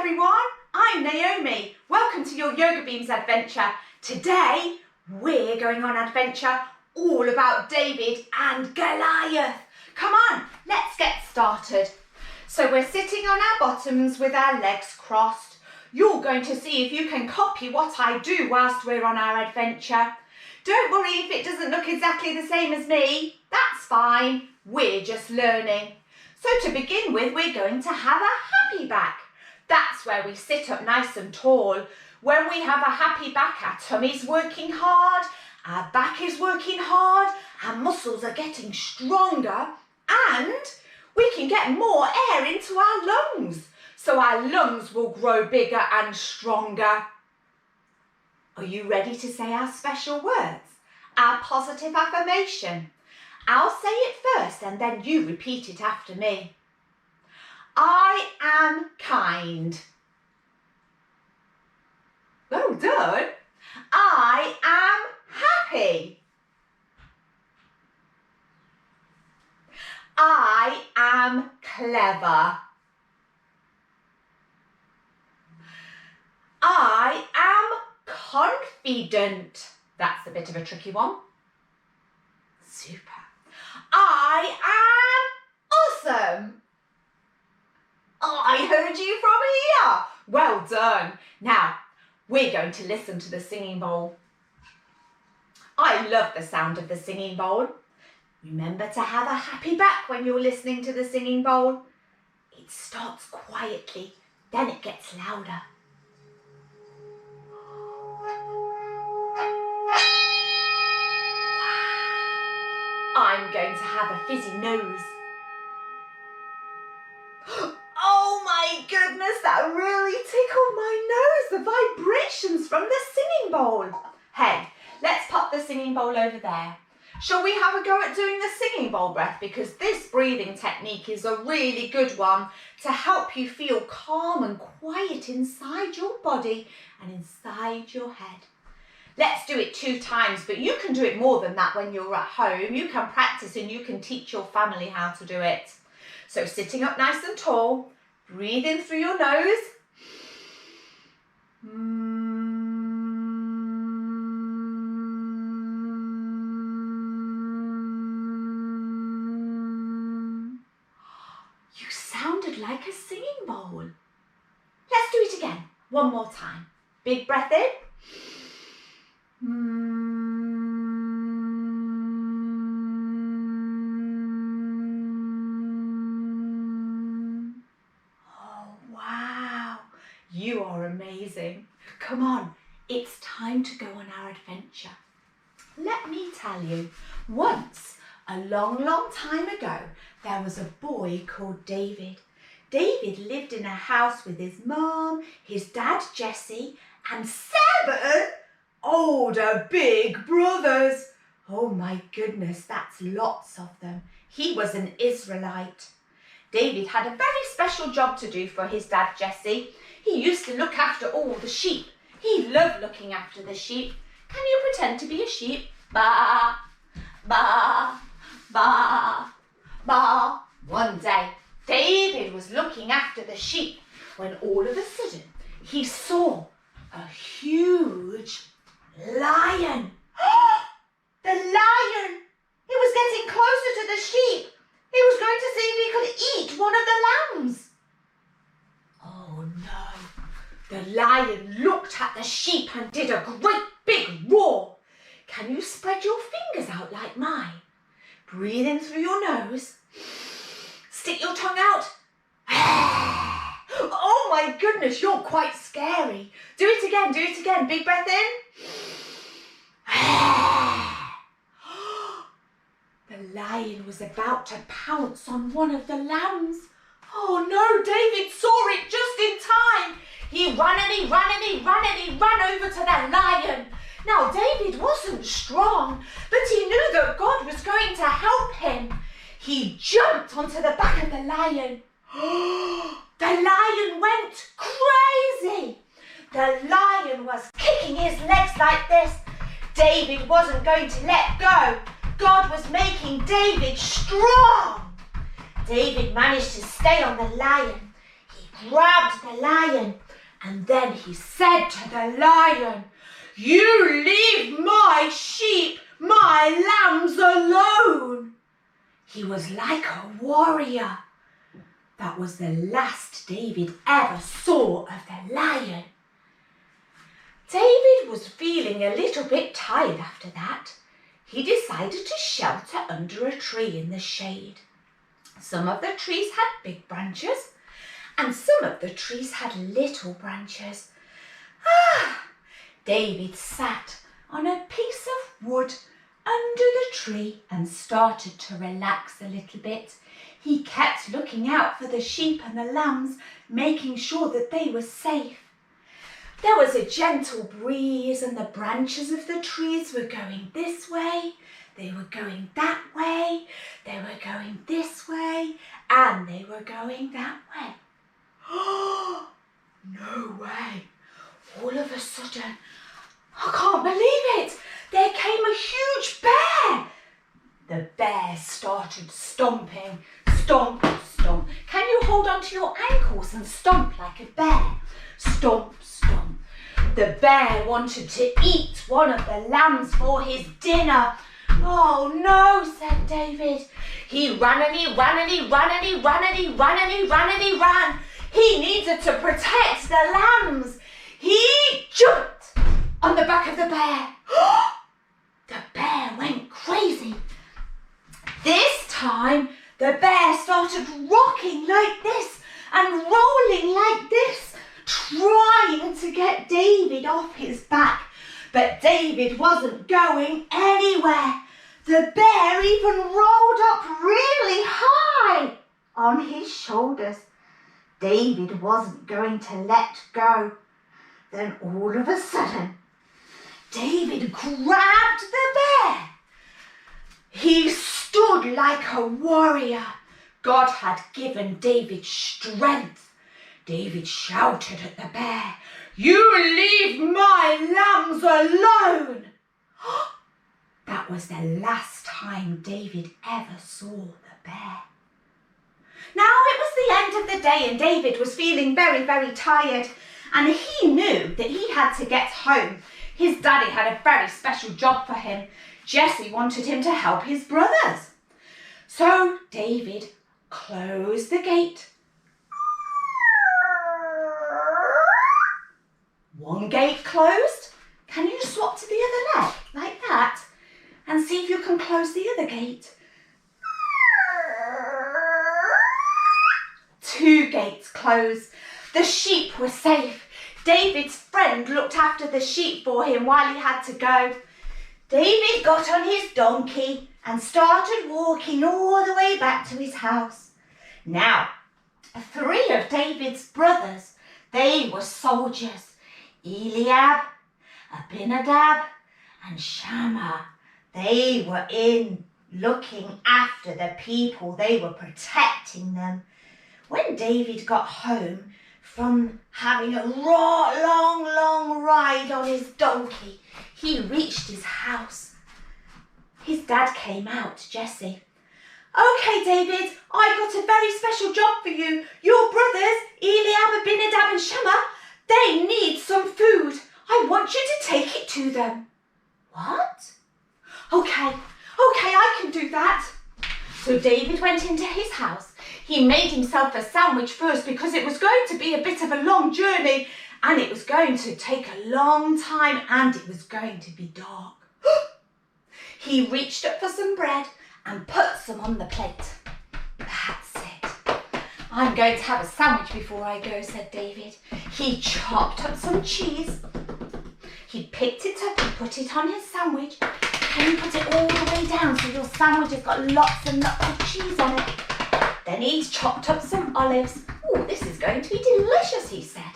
everyone, I'm Naomi. Welcome to your YogaBeamz Adventure. Today we're going on an adventure all about David and Goliath. Come on, let's get started. So we're sitting on our bottoms with our legs crossed. You're going to see if you can copy what I do whilst we're on our adventure. Don't worry if it doesn't look exactly the same as me. That's fine, we're just learning. So to begin with, we're going to have a happy back. That's where we sit up nice and tall. When we have a happy back, our tummy's working hard, our back is working hard, our muscles are getting stronger, and we can get more air into our lungs. So our lungs will grow bigger and stronger. Are you ready to say our special words? Our positive affirmation. I'll say it first and then you repeat it after me. I am kind. Well done. I am happy. I am clever. I am confident. That's a bit of a tricky one. Super. I am awesome. Oh, I heard you from here. Well done. Now, we're going to listen to the singing bowl. I love the sound of the singing bowl. Remember to have a happy back when you're listening to the singing bowl. It starts quietly, then it gets louder. I'm going to have a fizzy nose. Oh my goodness, that really tickled my nose, the vibrations from the singing bowl. Hey, let's pop the singing bowl over there. Shall we have a go at doing the singing bowl breath? Because this breathing technique is a really good one to help you feel calm and quiet inside your body and inside your head. Let's do it 2 times, but you can do it more than that when you're at home. You can practice and you can teach your family how to do it. So sitting up nice and tall, breathe in through your nose. You sounded like a singing bowl. Let's do it again, one more time. Big breath in. Oh, wow. You are amazing. Come on, it's time to go on our adventure. Let me tell you, once, a long, long time ago, there was a boy called David. David lived in a house with his mum, his dad Jesse, and 7 older big brothers. Oh my goodness, that's lots of them. He was an Israelite. David had a very special job to do for his dad Jesse. He used to look after all the sheep. He loved looking after the sheep. Can you pretend to be a sheep? Ba, ba, ba, ba. One day, David was looking after the sheep when all of a sudden he saw a huge lion. The lion! He was getting closer to the sheep. He was going to see if he could eat one of the lambs. Oh no. The lion looked at the sheep and did a great big roar. Can you spread your fingers out like mine? Breathe in through your nose. Stick your tongue out. Oh my goodness, you're quite scary. Do it again. Big breath in. The lion was about to pounce on one of the lambs. Oh no, David saw it just in time. He ran over to the lion. Now David wasn't strong, but he knew that God was going to help him. He jumped onto the back of the lion. The lion went crazy. The lion was kicking his legs like this. David wasn't going to let go. God was making David strong. David managed to stay on the lion. He grabbed the lion and then he said to the lion, "You leave my sheep, my lambs alone." He was like a warrior. That was the last David ever saw of the lion. David was feeling a little bit tired after that. He decided to shelter under a tree in the shade. Some of the trees had big branches and some of the trees had little branches. David sat on a piece of wood under the tree and started to relax a little bit. He kept looking out for the sheep and the lambs, making sure that they were safe. There was a gentle breeze and the branches of the trees were going this way, they were going that way, they were going this way, and they were going that way. Oh, no way. All of a sudden, I can't believe it, there came a huge bear. The bear started stomping. Stomp, stomp. Can you hold on to your ankles and stomp like a bear? Stomp, stomp. The bear wanted to eat one of the lambs for his dinner. Oh no, said David. He ran and he ran and he ran and he ran and he ran and he ran and he ran. He needed to protect the lambs. He jumped on the back of the bear. The bear went crazy. This time, the bear started rocking like this and rolling like this, trying to get David off his back. But David wasn't going anywhere. The bear even rolled up really high on his shoulders. David wasn't going to let go. Then all of a sudden, David grabbed the bear. He stood like a warrior. God had given David strength. David shouted at the bear, "You leave my lambs alone!" That was the last time David ever saw the bear. Now it was the end of the day and David was feeling very, very tired, and he knew that he had to get home. His daddy had a very special job for him. Jesse wanted him to help his brothers. So David closed the gate. One gate closed. Can you swap to the other leg like that? And see if you can close the other gate. Two gates closed. The sheep were safe. David's friend looked after the sheep for him while he had to go. David got on his donkey and started walking all the way back to his house. Now, three of David's brothers, they were soldiers. Eliab, Abinadab, and Shammah. They were in looking after the people. They were protecting them. When David got home from having a long ride on his donkey, he reached his house. His dad came out, Jesse. "Okay, David, I got a very special job for you. Your brothers, Eliab, Abinadab and Shammah, they need some food. I want you to take it to them." "What?" Okay, I can do that." So David went into his house. He made himself a sandwich first because it was going to be a bit of a long journey and it was going to take a long time and it was going to be dark. He reached up for some bread and put some on the plate. "That's it. I'm going to have a sandwich before I go," said David. He chopped up some cheese. He picked it up and put it on his sandwich. Can you put it all the way down so your sandwich has got lots and lots of cheese on it? Then he chopped up some olives. "Oh, this is going to be delicious," he said.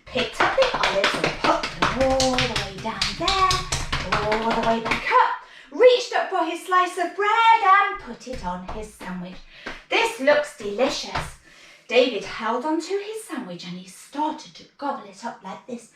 Picked up the olives and put them all the way down there, all the way back up. Reached up for his slice of bread and put it on his sandwich. "This looks delicious." David held onto his sandwich and he started to gobble it up like this.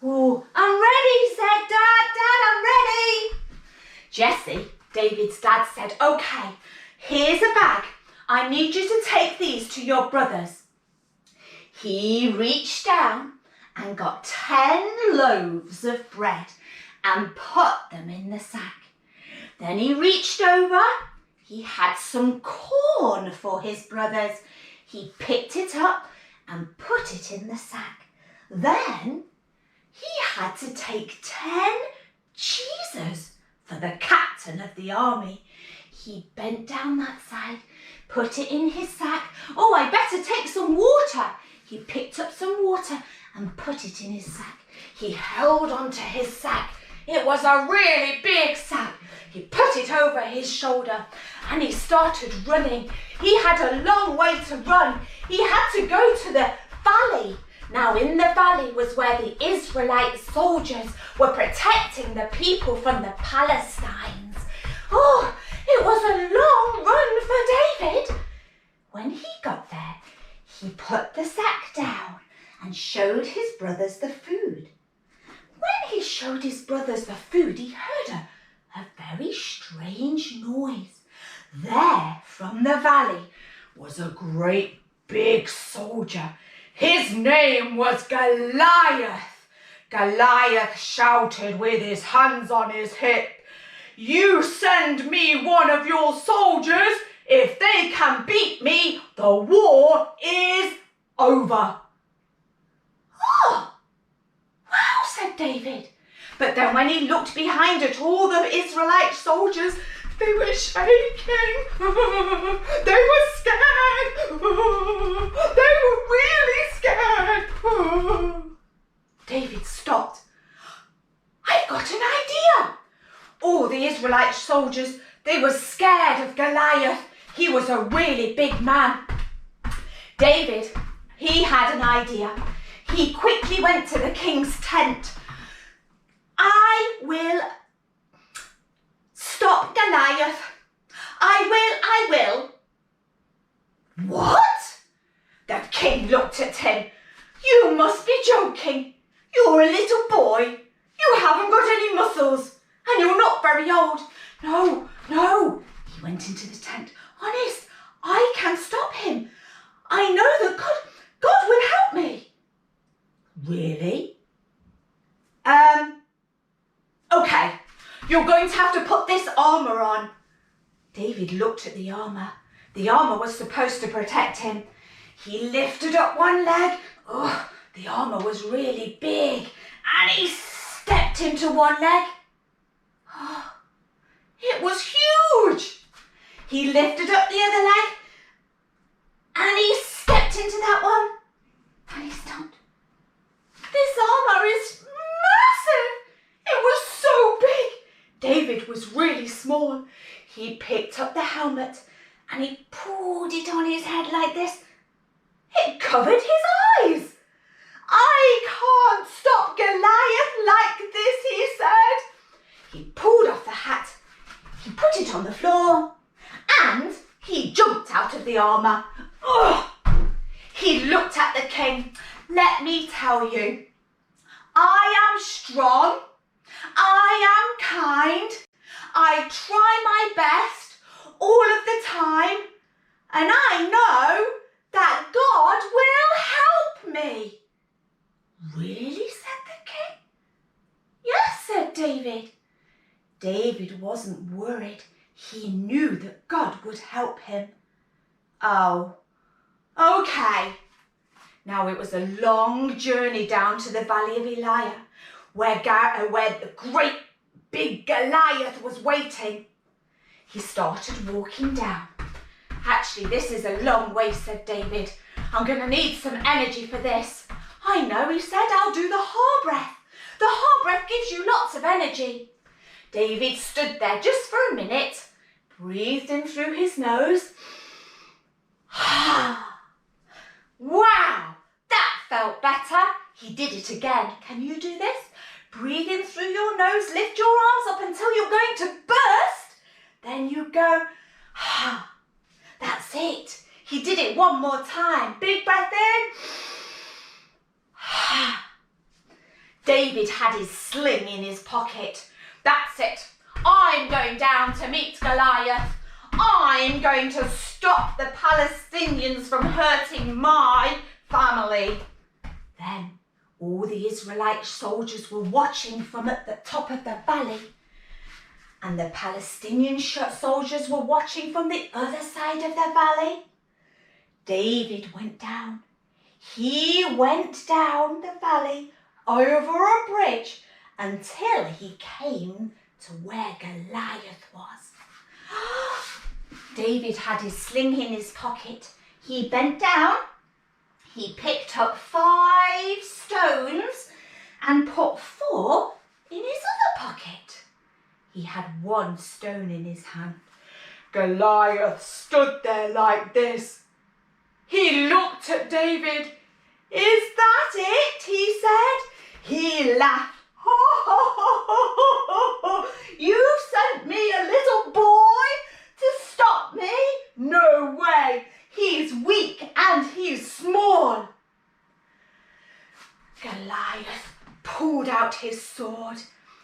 "Oh, I'm ready," he said. Dad, I'm ready." Jesse, David's dad, said, "Okay, here's a bag. I need you to take these to your brothers. He reached down and got 10 loaves of bread and put them in the sack. Then he reached over. He had some corn for his brothers. He picked it up and put it in the sack. Then he had to take 10 cheeses for the captain of the army. He bent down that side, put it in his sack. Oh, I better take some water. He picked up some water and put it in his sack. He held onto his sack. It was a really big sack. He put it over his shoulder and he started running. He had a long way to run. He had to go to the valley. Now in the valley was where the Israelite soldiers were protecting the people from the Palestinians. Oh, it was a long run for David. When he got there, he put the sack down and showed his brothers the food. When he showed his brothers the food, he heard a very strange noise. There, from the valley, was a great big soldier. His name was Goliath. Goliath shouted with his hands on his hip, "You send me one of your soldiers. If they can beat me, the war is over." "Oh, wow," said David. But then when he looked behind at all the Israelite soldiers, they were shaking. They were scared. They were really scared. David stopped. "I've got an idea." All the Israelite soldiers, they were scared of Goliath. He was a really big man. David, he had an idea. He quickly went to the king's tent. "I will stop Goliath. I will. "What?" The king looked at him. "You must be joking. You're a little boy. You haven't got any muscles and you're not very old." No. He went into the tent. "Honest, I can stop him. I know that God will help me." "Really?" Okay, you're going to have to put this armour on." David looked at the armour. The armour was supposed to protect him. He lifted up one leg. Oh, the armour was really big. And he stepped into one leg. Oh, it was huge. He lifted up the other leg. And he stepped into that one. And he stopped. This armour is massive. It was so big. David was really small. He picked up the helmet and he pulled it on his head like this. It covered his eyes. "I can't stop Goliath like this," he said. He pulled off the hat. He put it on the floor and he jumped out of the armour. Oh! He looked at the king. "Let me tell you, I am strong. I am kind. I try my best all of the time. And I know that God will help me." "Really?" said the king. "Yes," said David. David wasn't worried. He knew that God would help him. Oh, okay. Now it was a long journey down to the valley of Elia, where the great big Goliath was waiting. He started walking down. "Actually, this is a long way," said David. "I'm going to need some energy for this." "I know," he said. "I'll do the heart breath. The heart breath gives you lots of energy." David stood there just for a minute, breathed in through his nose. Wow, that felt better. He did it again. Can you do this? Breathe in through your nose, lift your arms up until you're going to burst. Then you go, that's it. He did it one more time. Big breath in. David had his sling in his pocket. That's it. I'm going down to meet Goliath. I'm going to stop the Palestinians from hurting my family. Then all the Israelite soldiers were watching from at the top of the valley, and the Palestinian soldiers were watching from the other side of the valley. David went down. He went down the valley over a bridge until he came to where Goliath was. David had his sling in his pocket. He bent down. He picked up 5 stones and put 4 in his other pocket. He had 1 stone in his hand. Goliath stood there like this. He looked at David. "Is that it?" he said. He laughed. "You've sent me a little boy to stop me? No way. He's weak and he's small." Goliath pulled out his sword.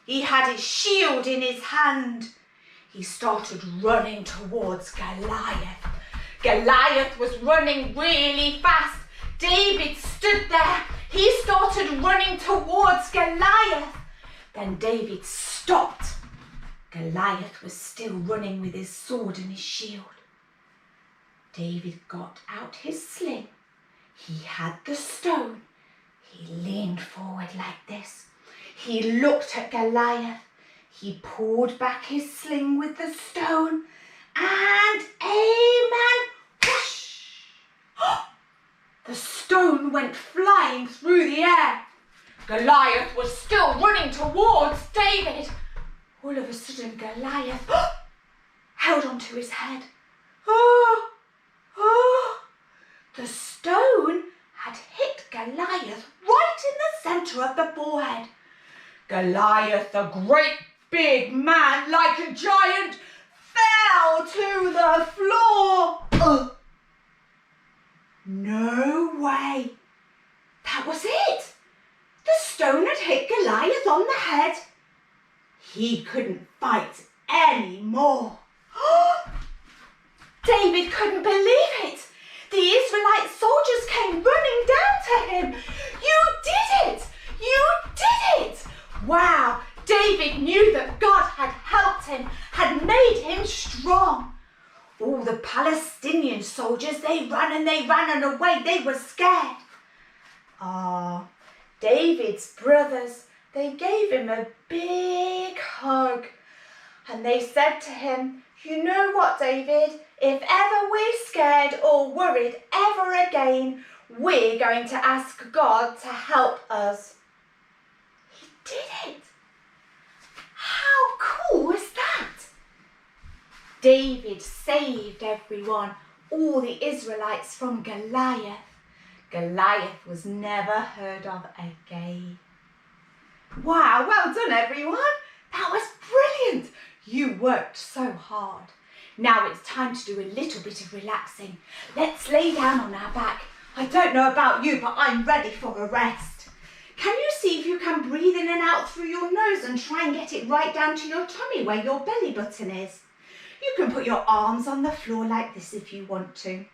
He had his shield in his hand. He started running towards Goliath. Goliath was running really fast. David stood there. He started running towards Goliath. Then David stopped. Goliath was still running with his sword and his shield. David got out his sling. He had the stone. He leaned forward like this. He looked at Goliath. He pulled back his sling with the stone, and amen, whoosh! The stone went flying through the air. Goliath was still running towards David. All of a sudden, Goliath held onto his head. The stone had hit Goliath right in the centre of the forehead. Goliath, a great big man like a giant, fell to the floor. No way. That was it. The stone had hit Goliath on the head. He couldn't fight anymore. David couldn't believe it. The Israelite soldiers came running down to him. "You did it! You did it!" Wow, David knew that God had helped him, had made him strong. All the Palestinian soldiers, they ran and away. They were scared. David's brothers, they gave him a big hug. And they said to him, "You know what, David? If ever we're scared or worried ever again, we're going to ask God to help us." He did it. How cool is that? David saved everyone, all the Israelites, from Goliath. Goliath was never heard of again. Wow, well done everyone. That was brilliant. You worked so hard. Now it's time to do a little bit of relaxing. Let's lay down on our back. I don't know about you, but I'm ready for a rest. Can you see if you can breathe in and out through your nose and try and get it right down to your tummy where your belly button is? You can put your arms on the floor like this if you want to.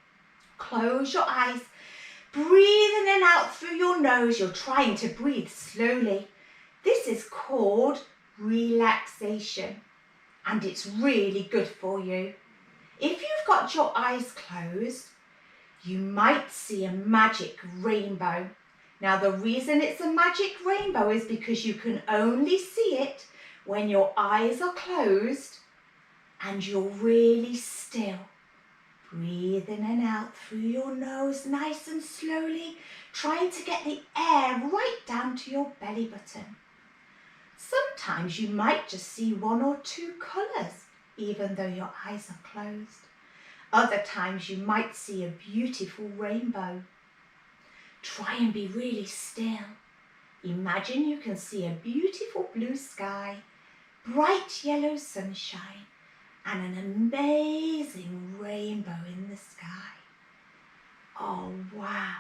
Close your eyes. Breathe in and out through your nose. You're trying to breathe slowly. This is called relaxation, and it's really good for you. If you've got your eyes closed, you might see a magic rainbow. Now, the reason it's a magic rainbow is because you can only see it when your eyes are closed and you're really still. Breathe in and out through your nose nice and slowly, trying to get the air right down to your belly button. Sometimes you might just see 1 or 2 colours, even though your eyes are closed. Other times you might see a beautiful rainbow. Try and be really still. Imagine you can see a beautiful blue sky, bright yellow sunshine, and an amazing rainbow in the sky. Oh, wow.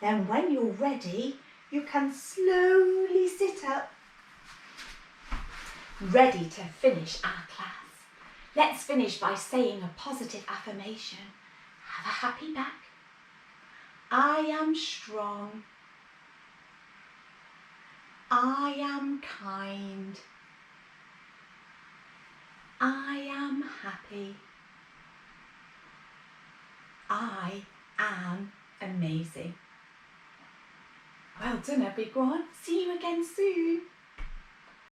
Then when you're ready, you can slowly sit up, ready to finish our class. Let's finish by saying a positive affirmation. Have a happy back. I am strong. I am kind. I am happy. I am amazing. Well done, everyone. See you again soon.